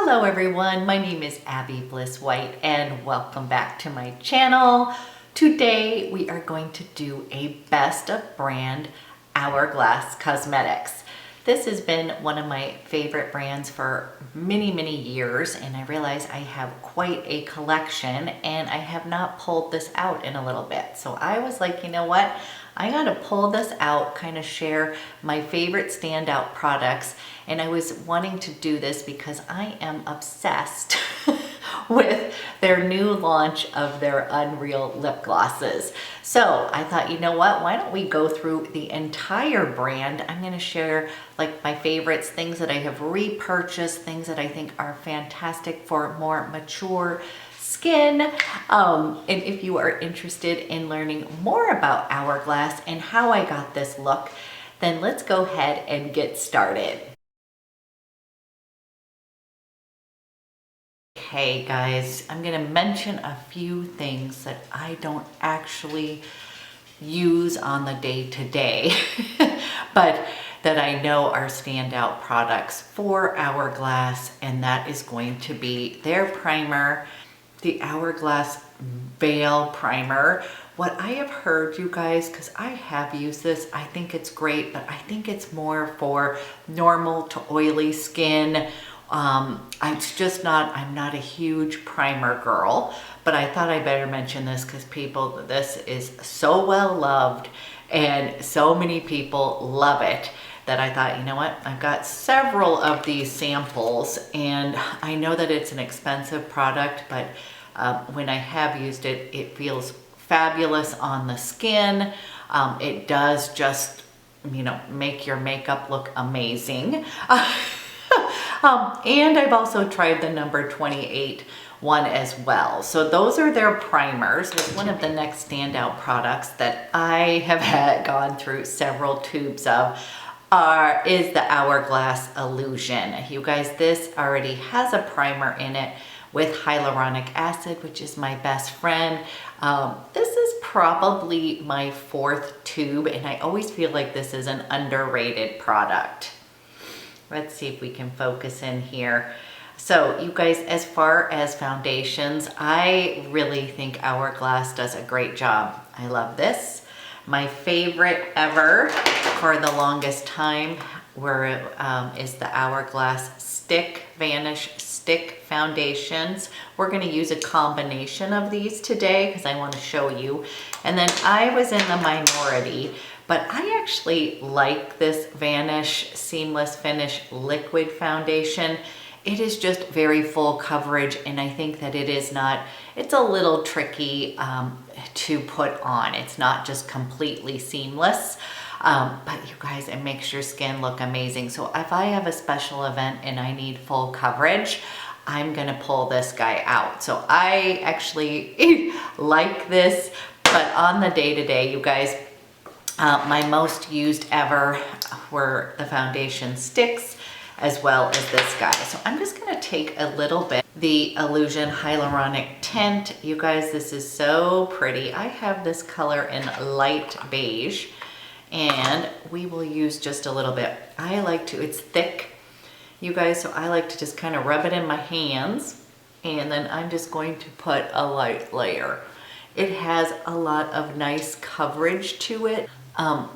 Hello everyone, my name is Abby Bliss White and welcome back to my channel. Today we are going to do a best of brand Hourglass Cosmetics. This has been one of my favorite brands for many years, and I realize I have quite a collection and I have not pulled this out in a little bit. So I was like, you know what? I gotta pull this out, kind of share my favorite standout products. And I was wanting to do this because I am obsessed with their new launch of their Unreal lip glosses. So I thought, you know what, why don't we go through the entire brand? I'm gonna share like my favorites, things that I have repurchased, things that I think are fantastic for more mature skin. And if you are interested in learning more about Hourglass and how I got this look, then let's go ahead and get started. Okay guys, I'm gonna mention a few things that I don't actually use on the day-to-day, but that I know are standout products for Hourglass, and that is going to be their primer, the Hourglass Veil Primer. What I have heard, you guys, because I have used this, I think it's great, but I think it's more for normal to oily skin. I'm not a huge primer girl, but I thought I better mention this because this is so well loved and so many people love it that I thought, you know what, I've got several of these samples, and I know that it's an expensive product, but when I have used it, it feels fabulous on the skin. It does just, you know, make your makeup look amazing. And I've also tried the number 28 one as well. So those are their primers. It's one of the next standout products that I have gone through several tubes of is the Hourglass Illusion. You guys, this already has a primer in it with hyaluronic acid, which is my best friend. This is probably my fourth tube, and I always feel like this is an underrated product. Let's see if we can focus in here. So you guys, as far as foundations, I really think Hourglass does a great job. I love this. My favorite ever for the longest time is the Hourglass VANISH Stick Foundations. We're gonna use a combination of these today because I wanna show you. And then I was in the minority, but I actually like this VANISH Seamless Finish Liquid Foundation. It is just very full coverage, and I think that it's a little tricky to put on. It's not just completely seamless, but you guys, it makes your skin look amazing. So if I have a special event and I need full coverage, I'm gonna pull this guy out. So I actually like this, but on the day-to-day, you guys, my most used ever were the foundation sticks as well as this guy. So I'm just gonna take a little bit, the Illusion Hyaluronic Tint. You guys, this is so pretty. I have this color in light beige, and we will use just a little bit. It's thick, you guys, so I like to just kind of rub it in my hands, and then I'm just going to put a light layer. It has a lot of nice coverage to it,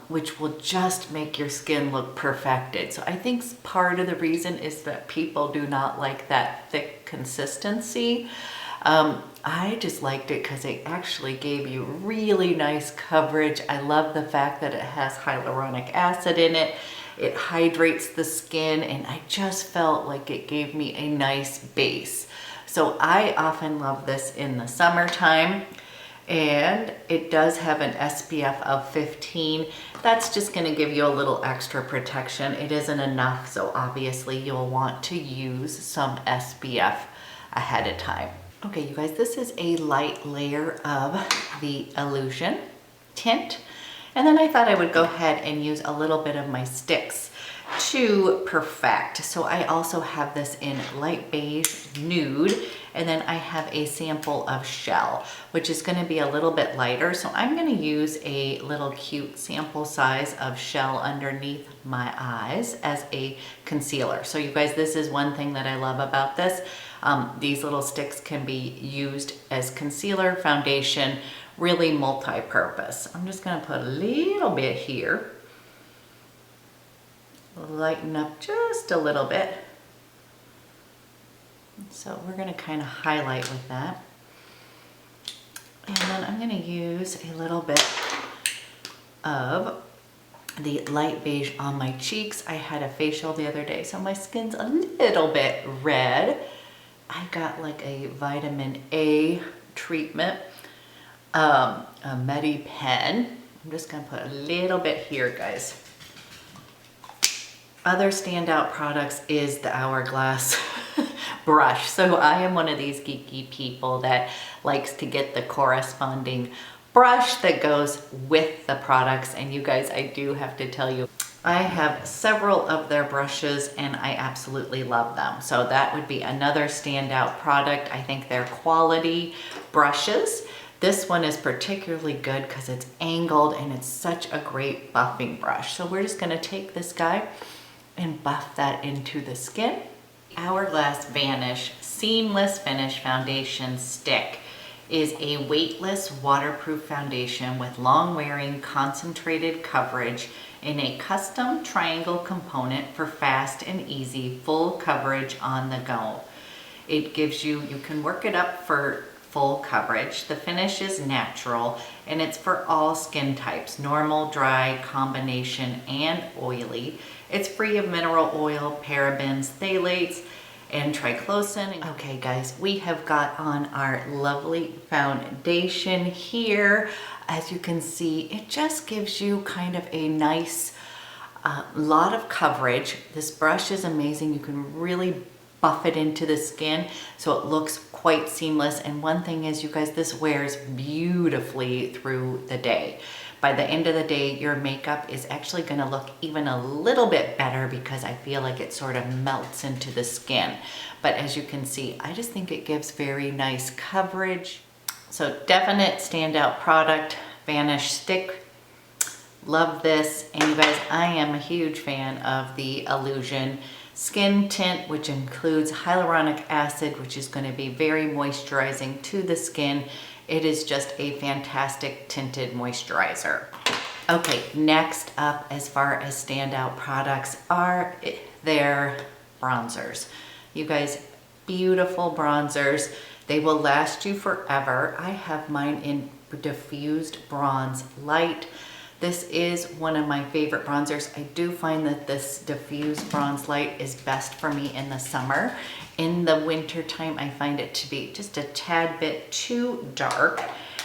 which will just make your skin look perfected. So I think part of the reason is that people do not like that thick consistency. I just liked it because it actually gave you really nice coverage. I love the fact that it has hyaluronic acid in it. It hydrates the skin, and I just felt like it gave me a nice base. So I often love this in the summertime. And it does have an SPF of 15. That's just going to give you a little extra protection. It isn't enough, so obviously you'll want to use some SPF ahead of time. Okay, you guys, this is a light layer of the Illusion Tint. And then I thought I would go ahead and use a little bit of my sticks. to perfect. So I also have this in light beige nude, and then I have a sample of shell, which is going to be a little bit lighter. So I'm going to use a little cute sample size of shell underneath my eyes as a concealer. So you guys, this is one thing that I love about this. These little sticks can be used as concealer, foundation, really multi-purpose. I'm just going to put a little bit here. Lighten up just a little bit. So we're going to kind of highlight with that. And then I'm going to use a little bit of the light beige on my cheeks. I had a facial the other day, so my skin's a little bit red. I got like a vitamin A treatment, a Medi Pen. I'm just going to put a little bit here, guys. Other standout products is the Hourglass brush. So I am one of these geeky people that likes to get the corresponding brush that goes with the products. And you guys, I do have to tell you, I have several of their brushes and I absolutely love them. So that would be another standout product. I think they're quality brushes. This one is particularly good because it's angled and it's such a great buffing brush. So we're just going to take this guy and buff that into the skin. Hourglass Vanish Seamless Finish Foundation Stick is a weightless waterproof foundation with long-wearing concentrated coverage in a custom triangle component for fast and easy full coverage on the go. It gives you can work it up for full coverage. The finish is natural and it's for all skin types, normal, dry, combination, and oily. It's free of mineral oil, parabens, phthalates, and triclosan. Okay guys, we have got on our lovely foundation here. As you can see, it just gives you kind of a nice lot of coverage. This brush is amazing. You can really buff it into the skin so it looks quite seamless. And one thing is, you guys, this wears beautifully through the day. By the end of the day, your makeup is actually going to look even a little bit better because I feel like it sort of melts into the skin. But as you can see, I just think it gives very nice coverage. So definite standout product, Vanish Stick. Love this. And you guys, I am a huge fan of the Illusion Skin Tint, which includes hyaluronic acid, which is going to be very moisturizing to the skin. It is just a fantastic tinted moisturizer. Okay, next up, as far as standout products, are their bronzers. You guys, beautiful bronzers. They will last you forever. I have mine in Diffused Bronze Light. This is one of my favorite bronzers. I do find that this Diffused Bronze Light is best for me in the summer. In the winter time, I find it to be just a tad bit too dark.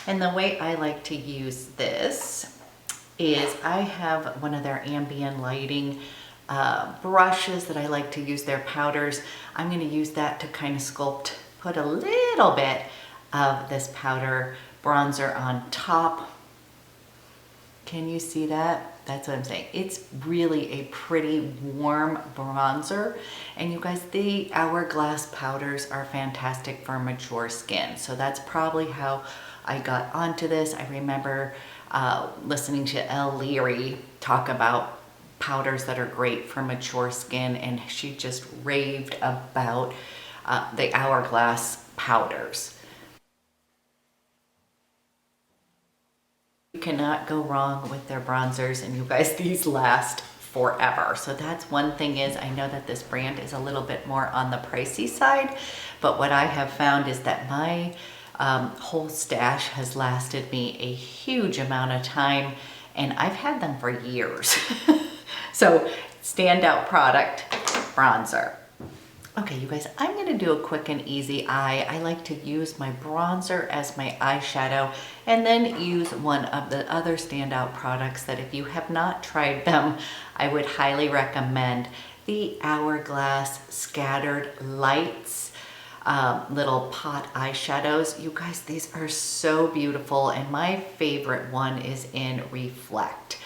And the way I like to use this is I have one of their ambient lighting brushes that I like to use their powders. I'm going to use that to kind of sculpt, put a little bit of this powder bronzer on top. Can you see that? That's what I'm saying. It's really a pretty warm bronzer. And you guys, the Hourglass powders are fantastic for mature skin. So that's probably how I got onto this. I remember listening to Elle Leary talk about powders that are great for mature skin, and she just raved about the Hourglass powders. You cannot go wrong with their bronzers, and you guys, these last forever. So that's one thing. Is I know that this brand is a little bit more on the pricey side, but what I have found is that my whole stash has lasted me a huge amount of time, and I've had them for years. So standout product, bronzer. Okay, you guys, I'm going to do a quick and easy eye. I like to use my bronzer as my eyeshadow and then use one of the other standout products that, if you have not tried them, I would highly recommend. The Hourglass Scattered Lights little pot eyeshadows. You guys, these are so beautiful, and my favorite one is in Reflect.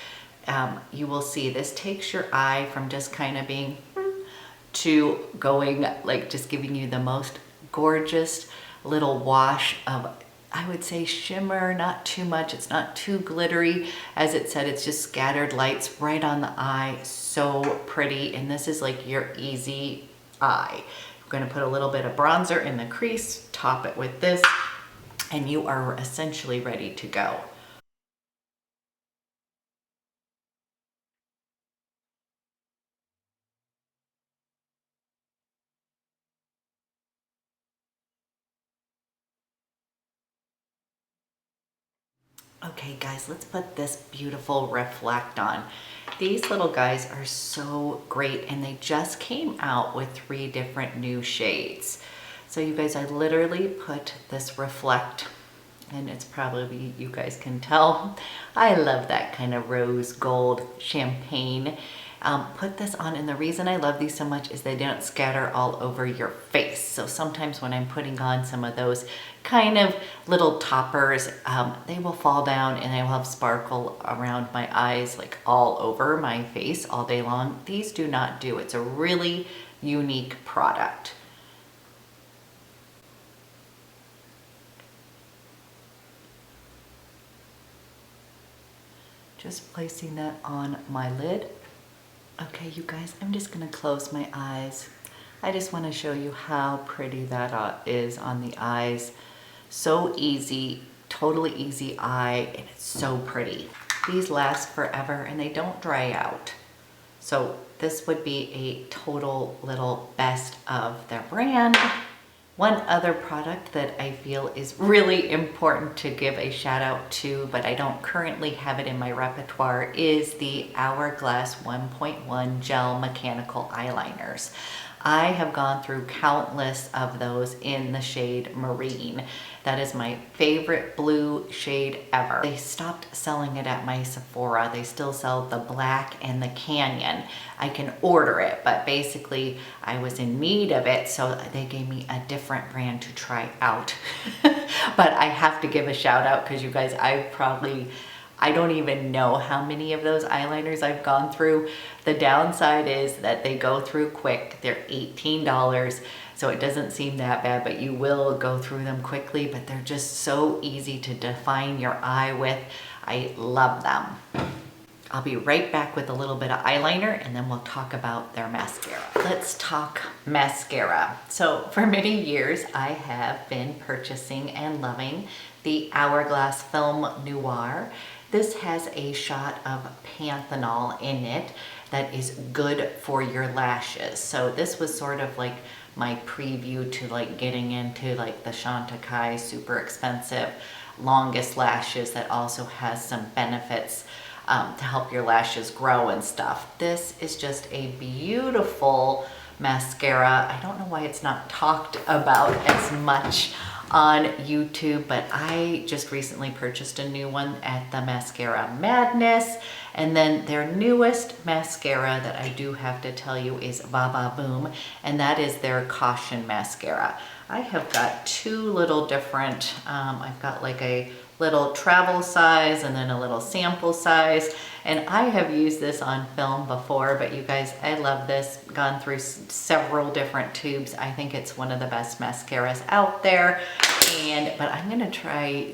you will see this takes your eye from just kind of being to going like just giving you the most gorgeous little wash of, I would say, shimmer, not too much. It's not too glittery. As it said, it's just scattered lights right on the eye. So pretty. And this is like your easy eye. I'm going to put a little bit of bronzer in the crease, top it with this, and you are essentially ready to go. Okay guys, let's put this beautiful Reflect on. These little guys are so great, and they just came out with 3 different new shades. So you guys, I literally put this Reflect, and it's probably, you guys can tell, I love that kind of rose gold champagne. Put this on, and the reason I love these so much is they don't scatter all over your face. So sometimes when I'm putting on some of those kind of little toppers, they will fall down and I will have sparkle around my eyes, like all over my face all day long. These do not do. It's a really unique product. Just placing that on my lid. Okay, you guys, I'm just gonna close my eyes. I just wanna show you how pretty that is on the eyes. So easy, totally easy eye, and it's so pretty. These last forever and they don't dry out. So this would be a total little best of their brand. One other product that I feel is really important to give a shout out to, but I don't currently have it in my repertoire, is the Hourglass 1.1 Gel Mechanical Eyeliners. I have gone through countless of those in the shade Marine. That is my favorite blue shade ever. They stopped selling it at my Sephora. They still sell the black and the Canyon. I can order it, but basically I was in need of it, so they gave me a different brand to try out. But I have to give a shout out because you guys, I don't even know how many of those eyeliners I've gone through. The downside is that they go through quick. They're $18, so it doesn't seem that bad, but you will go through them quickly, but they're just so easy to define your eye with. I love them. I'll be right back with a little bit of eyeliner, and then we'll talk about their mascara. Let's talk mascara. So for many years, I have been purchasing and loving the Hourglass Film Noir. This has a shot of panthenol in it that is good for your lashes. So this was sort of like my preview to like getting into like the Chantecaille super expensive longest lashes that also has some benefits to help your lashes grow and stuff. This is just a beautiful mascara. I don't know why it's not talked about as much on YouTube, but I just recently purchased a new one at the Mascara Madness. And then their newest mascara that I do have to tell you is Baba Boom, and that is their Caution Mascara. I have got 2 little different, I've got like a little travel size and then a little sample size, and I have used this on film before, but you guys, I love this. Gone through several different tubes. I think it's one of the best mascaras out there. But I'm gonna try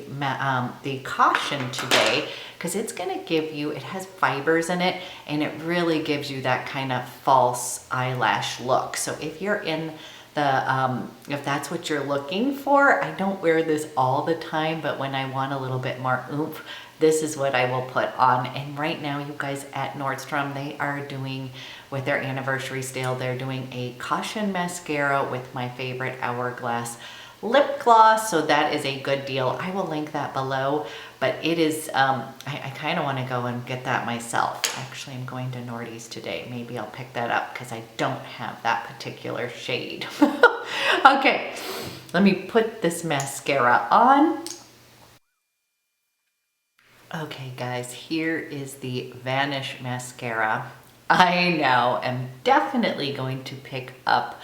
the Caution today because it's gonna give you, it has fibers in it, and it really gives you that kind of false eyelash look. So if you're in the, if that's what you're looking for, I don't wear this all the time, but when I want a little bit more oomph, this is what I will put on. And right now, you guys, at Nordstrom, they are doing, with their anniversary sale, they're doing a Caution mascara with my favorite Hourglass lip gloss, so that is a good deal. I will link that below, but it is, I kind of want to go and get that myself. Actually, I'm going to Nordy's today. Maybe I'll pick that up because I don't have that particular shade. Okay, let me put this mascara on. Okay guys, here is the Vanish mascara. I now am definitely going to pick up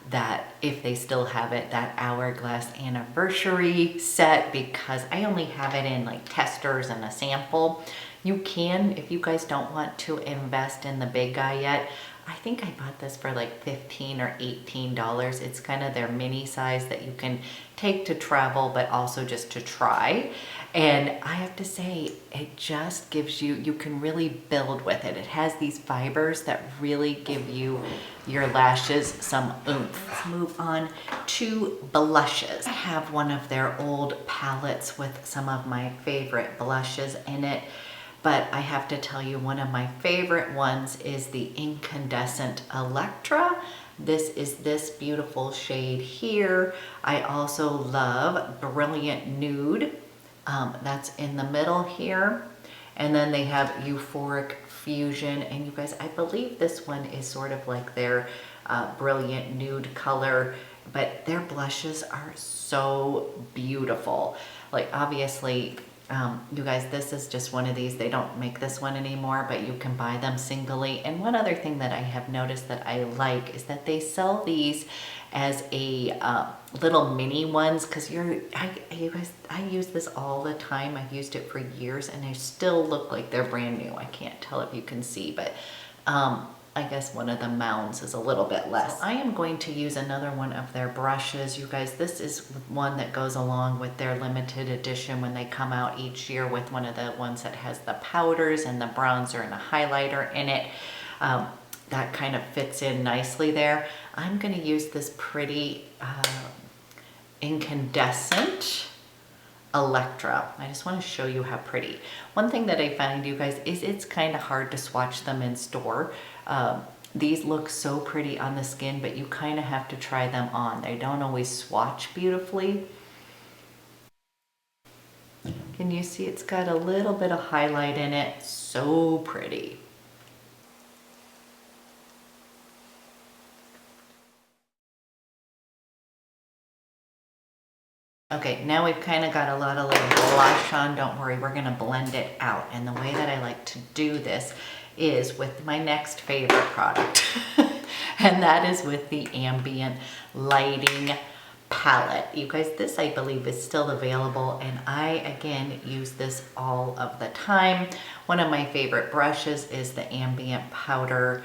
that, if they still have it, that Hourglass anniversary set, because I only have it in like testers and a sample. You can, if you guys don't want to invest in the big guy yet. I think I bought this for like $15 or $18. It's kind of their mini size that you can take to travel, but also just to try. And I have to say, it just gives you, you can really build with it. It has these fibers that really give you your lashes some oomph. Let's move on to blushes. I have one of their old palettes with some of my favorite blushes in it. But I have to tell you, one of my favorite ones is the Incandescent Electra. This is this beautiful shade here. I also love Brilliant Nude. That's in the middle here. And then they have Euphoric Fusion. And you guys, I believe this one is sort of like their Brilliant Nude color. But their blushes are so beautiful. Like, obviously, you guys, this is just one of these. They don't make this one anymore, but you can buy them singly. And one other thing that I have noticed that I like is that they sell these as a little mini ones, because you guys, I use this all the time. I've used it for years and they still look like they're brand new. I can't tell if you can see, but I guess one of the mounds is a little bit less. So I am going to use another one of their brushes. You guys, this is one that goes along with their limited edition when they come out each year, with one of the ones that has the powders and the bronzer and the highlighter in it. That kind of fits in nicely there. I'm going to use this pretty Incandescent Electra. I just want to show you how pretty. One thing that I find, you guys, is it's kind of hard to swatch them in store. These look so pretty on the skin, but you kind of have to try them on. They don't always swatch beautifully. Can you see it's got a little bit of highlight in it? So pretty. Okay, now we've kind of got a lot of little blush on. Don't worry, we're gonna blend it out. And the way that I like to do this is with my next favorite product. And that is with the Ambient Lighting Palette. You guys, this I believe is still available, and I, again, use this all of the time. One of my favorite brushes is the Ambient Powder.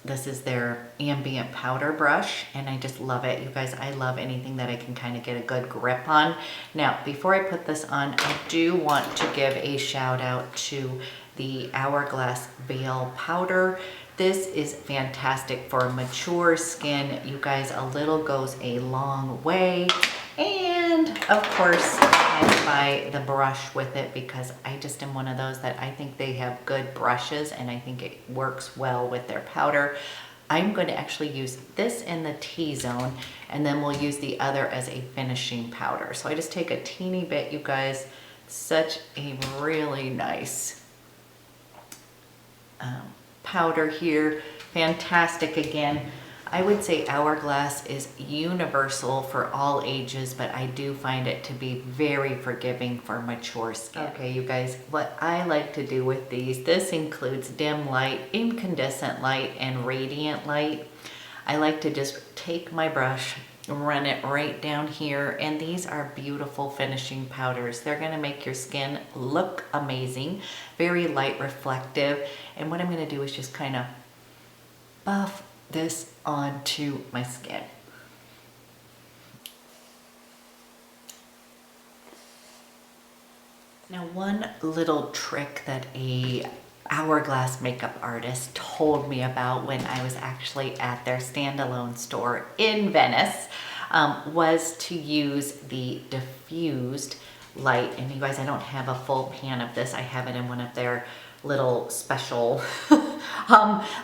This is their Ambient Powder brush, and I just love it. You guys, I love anything that I can kind of get a good grip on. Now, before I put this on, I do want to give a shout out to the Hourglass Veil Powder. This is fantastic for mature skin. You guys, a little goes a long way. And of course, I buy the brush with it because I just am one of those that I think they have good brushes, and I think it works well with their powder. I'm going to actually use this in the T-zone, and then we'll use the other as a finishing powder. So I just take a teeny bit, you guys. Such a really nice powder here. Fantastic. Again, I would say Hourglass is universal for all ages, but I do find it to be very forgiving for mature skin. Okay, you guys, what I like to do with these, this includes dim light, incandescent light, and radiant light. I like to just take my brush, run it right down here, and these are beautiful finishing powders. They're going to make your skin look amazing, very light reflective. And what I'm going to do is just kind of buff this onto my skin. Now, one little trick that a Hourglass makeup artist told me about when I was actually at their standalone store in Venice was to use the diffused light. And you guys, I don't have a full pan of this. I have it in one of their little special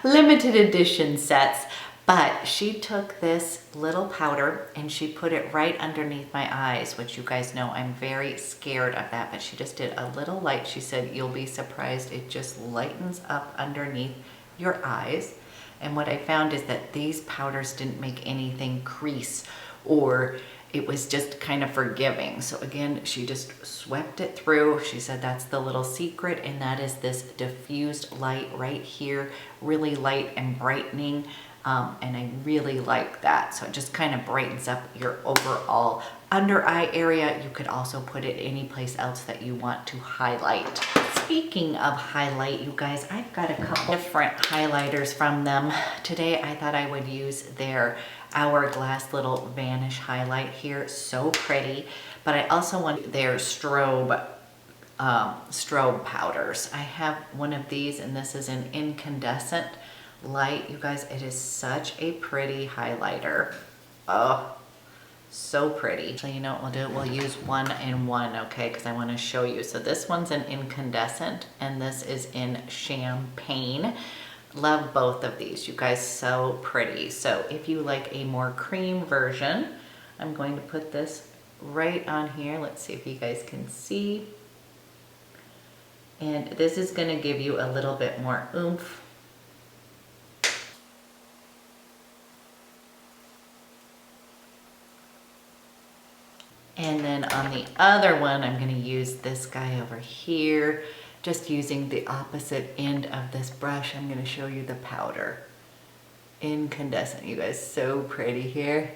limited edition sets. But she took this little powder and she put it right underneath my eyes, which you guys know I'm very scared of that, but she just did a little light. She said, you'll be surprised, it just lightens up underneath your eyes. And what I found is that these powders didn't make anything crease, or it was just kind of forgiving. So again, she just swept it through. She said that's the little secret, and that is this diffused light right here, really light and brightening. and I really like that. So it just kind of brightens up your overall under eye area. You could also put it any place else that you want to highlight. Speaking of highlight, you guys, I've got a couple different highlighters from them. Today I thought I would use their Hourglass little Vanish highlight here. So pretty. But I also want their strobe powders. I have one of these, and this is an incandescent light. You guys, it is such a pretty highlighter. Oh, so pretty. So you know what we'll do? We'll use 1 and 1, okay? Because I want to show you. So this one's an incandescent, and this is in champagne. Love both of these, you guys, so pretty. So if you like a more cream version, I'm going to put this right on here. Let's see if you guys can see. And this is going to give you a little bit more oomph. And then on the other one, I'm going to use this guy over here, just using the opposite end of this brush. I'm going to show you the powder. Incandescent, you guys, so pretty here.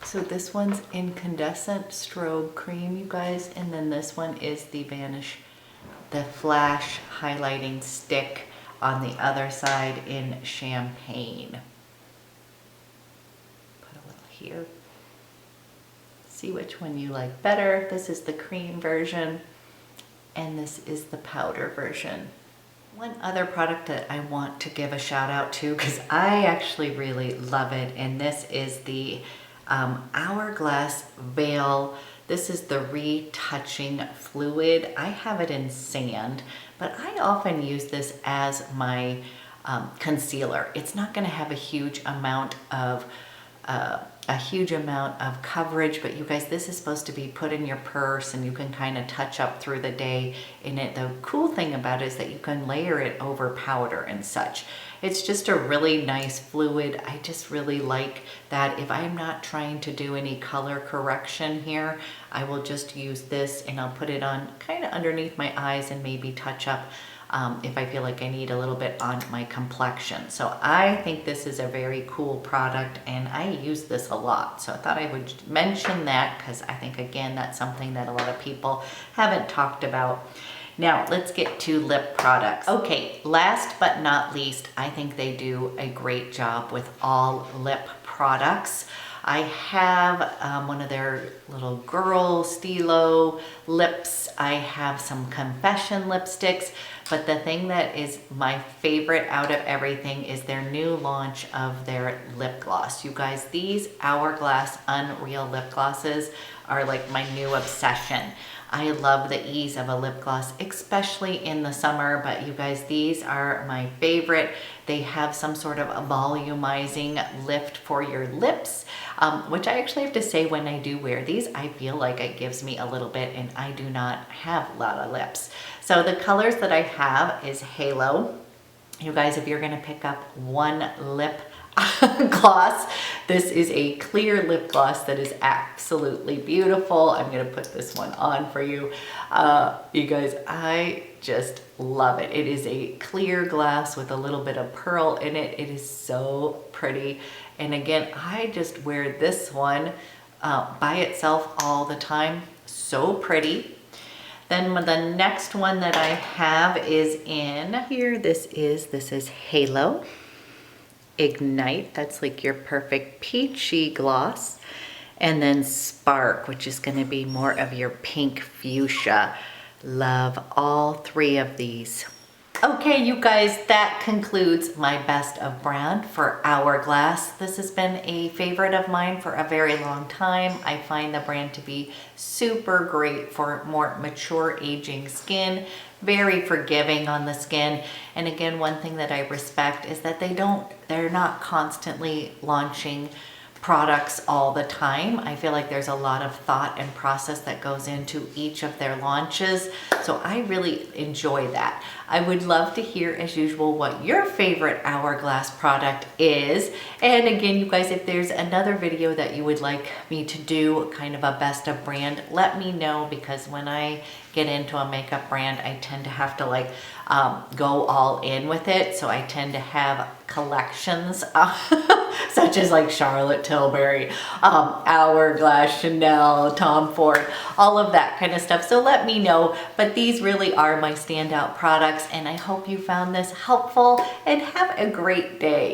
So this one's incandescent strobe cream, you guys, and then this one is the Vanish, the flash highlighting stick on the other side in champagne. Here. See which one you like better. This is the cream version, and this is the powder version. One other product that I want to give a shout out to, because I actually really love it, and this is the Hourglass Veil. This is the retouching fluid. I have it in sand, but I often use this as my concealer. It's not going to have a huge amount of coverage, but you guys, this is supposed to be put in your purse and you can kind of touch up through the day in it. The cool thing about it is that you can layer it over powder and such. It's just a really nice fluid. I just really like that. If I'm not trying to do any color correction here, I will just use this and I'll put it on kind of underneath my eyes and maybe touch up if I feel like I need a little bit on my complexion. So I think this is a very cool product, and I use this a lot. So I thought I would mention that because I think, again, that's something that a lot of people haven't talked about. Now let's get to lip products. Okay, last but not least, I think they do a great job with all lip products. I have one of their little girl Stilo lips. I have some Confession lipsticks, but the thing that is my favorite out of everything is their new launch of their lip gloss. You guys, these Hourglass Unreal lip glosses are like my new obsession. I love the ease of a lip gloss, especially in the summer, but you guys, these are my favorite. They have some sort of a volumizing lift for your lips, which I actually have to say, when I do wear these, I feel like it gives me a little bit, and I do not have a lot of lips. So the colors that I have is Halo. You guys, if you're gonna pick up one lip gloss, this is a clear lip gloss that is absolutely beautiful. I'm gonna put this one on for you. You guys, I just love it. It is a clear glass with a little bit of pearl in it. It is so pretty. And again, I just wear this one by itself all the time. So pretty. Then the next one that I have is in here. This is Halo Ignite. That's like your perfect peachy gloss. And then Spark, which is going to be more of your pink fuchsia. Love all three of these. Okay, you guys, that concludes my best of brand for Hourglass. This has been a favorite of mine for a very long time. I find the brand to be super great for more mature aging skin, very forgiving on the skin. And again, one thing that I respect is that they're not constantly launching products all the time. I feel like there's a lot of thought and process that goes into each of their launches. So I really enjoy that. I would love to hear, as usual, what your favorite Hourglass product is. And again, you guys, if there's another video that you would like me to do, kind of a best of brand, let me know, because when I get into a makeup brand, I tend to have to like go all in with it. So I tend to have collections such as like Charlotte Tilbury, Hourglass, Chanel, Tom Ford, all of that kind of stuff. So let me know, but these really are my standout products, and I hope you found this helpful, and have a great day.